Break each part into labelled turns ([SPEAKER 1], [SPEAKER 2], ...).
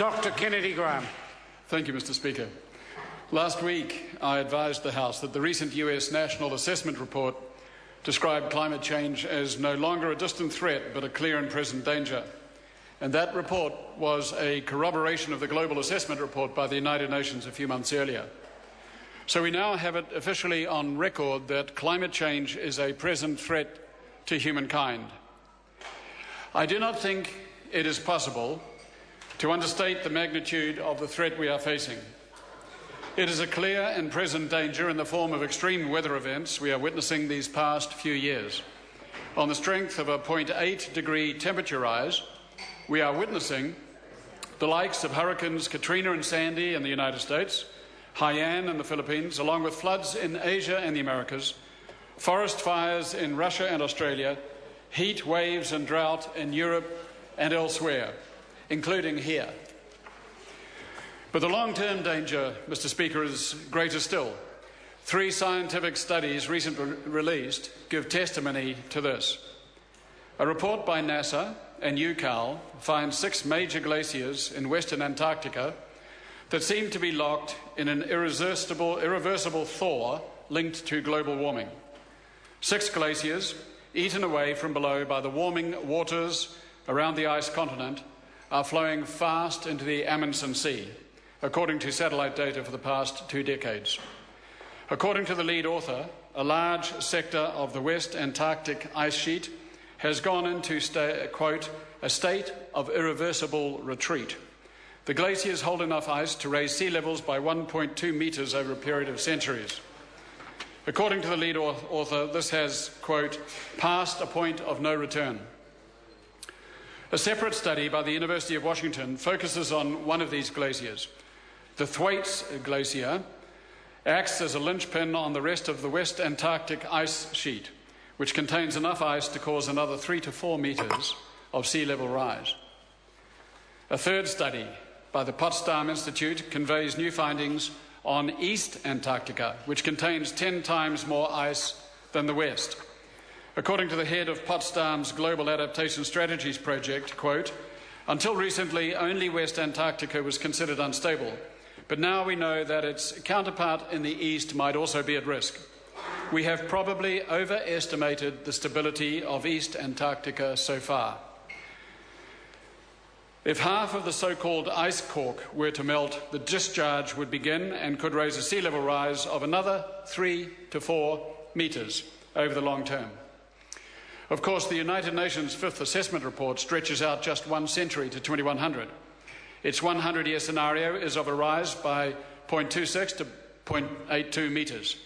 [SPEAKER 1] Dr. Kennedy Graham.
[SPEAKER 2] Thank you, Mr. Speaker. Last week, I advised the House that the recent US National Assessment Report described climate change as no longer a distant threat, but a clear and present danger. And that report was a corroboration of the Global Assessment Report by the United Nations a few months earlier. So we now have it officially on record that climate change is a present threat to humankind. I do not think it is possible to understate the magnitude of the threat we are facing. It is a clear and present danger in the form of extreme weather events we are witnessing these past few years. On the strength of a 0.8 degree temperature rise, we are witnessing the likes of hurricanes Katrina and Sandy in the United States, Haiyan in the Philippines, along with floods in Asia and the Americas, forest fires in Russia and Australia, heat waves and drought in Europe and elsewhere, including here. But the long-term danger, Mr. Speaker, is greater still. 3 scientific studies recently released give testimony to this. A report by NASA and UCAL finds 6 major glaciers in western Antarctica that seem to be locked in an irreversible thaw linked to global warming. 6 glaciers, eaten away from below by the warming waters around the ice continent, are flowing fast into the Amundsen Sea, according to satellite data for the past 2 decades. According to the lead author, a large sector of the West Antarctic ice sheet has gone into, quote, a state of irreversible retreat. The glaciers hold enough ice to raise sea levels by 1.2 metres over a period of centuries. According to the lead author, this has, quote, passed a point of no return. A separate study by the University of Washington focuses on one of these glaciers. The Thwaites Glacier acts as a linchpin on the rest of the West Antarctic ice sheet, which contains enough ice to cause another 3 to 4 metres of sea level rise. A third study by the Potsdam Institute conveys new findings on East Antarctica, which contains 10 times more ice than the West. According to the head of Potsdam's Global Adaptation Strategies project, quote, until recently only West Antarctica was considered unstable, but now we know that its counterpart in the East might also be at risk. We have probably overestimated the stability of East Antarctica so far. If half of the so-called ice cork were to melt, the discharge would begin and could raise a sea level rise of another 3 to 4 metres over the long term. Of course, the United Nations 5th Assessment Report stretches out just 1 century to 2100. Its 100-year scenario is of a rise by 0.26 to 0.82 metres.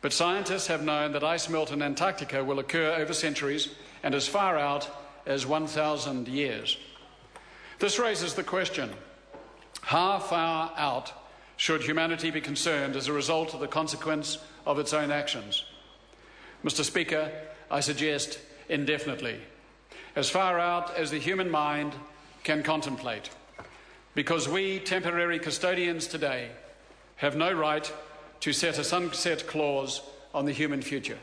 [SPEAKER 2] But scientists have known that ice melt in Antarctica will occur over centuries and as far out as 1,000 years. This raises the question, how far out should humanity be concerned as a result of the consequence of its own actions? Mr. Speaker, I suggest indefinitely, as far out as the human mind can contemplate, because we, temporary custodians today, have no right to set a sunset clause on the human future.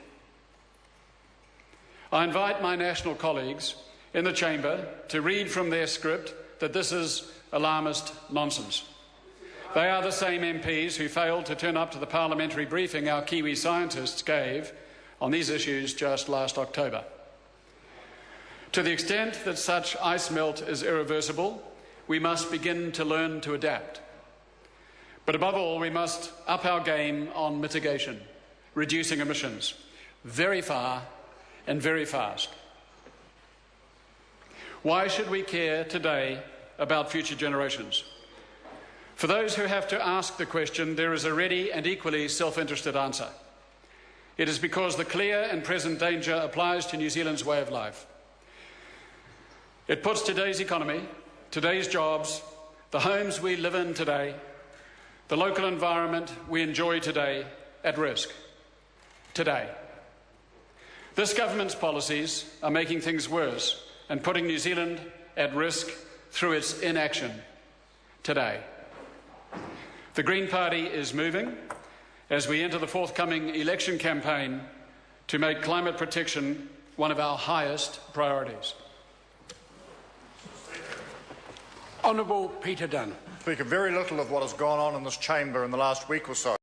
[SPEAKER 2] I invite my national colleagues in the chamber to read from their script that this is alarmist nonsense. They are the same MPs who failed to turn up to the parliamentary briefing our Kiwi scientists gave on these issues just last October. To the extent that such ice melt is irreversible, we must begin to learn to adapt. But above all, we must up our game on mitigation, reducing emissions, very far and very fast. Why should we care today about future generations? For those who have to ask the question, there is a ready and equally self-interested answer. It is because the clear and present danger applies to New Zealand's way of life. It puts today's economy, today's jobs, the homes we live in today, the local environment we enjoy today at risk. Today. This government's policies are making things worse and putting New Zealand at risk through its inaction today. The Green Party is moving as we enter the forthcoming election campaign to make climate protection one of our highest priorities.
[SPEAKER 1] Honourable Peter Dunn.
[SPEAKER 3] Speaker, very little of what has gone on in this chamber in the last week or so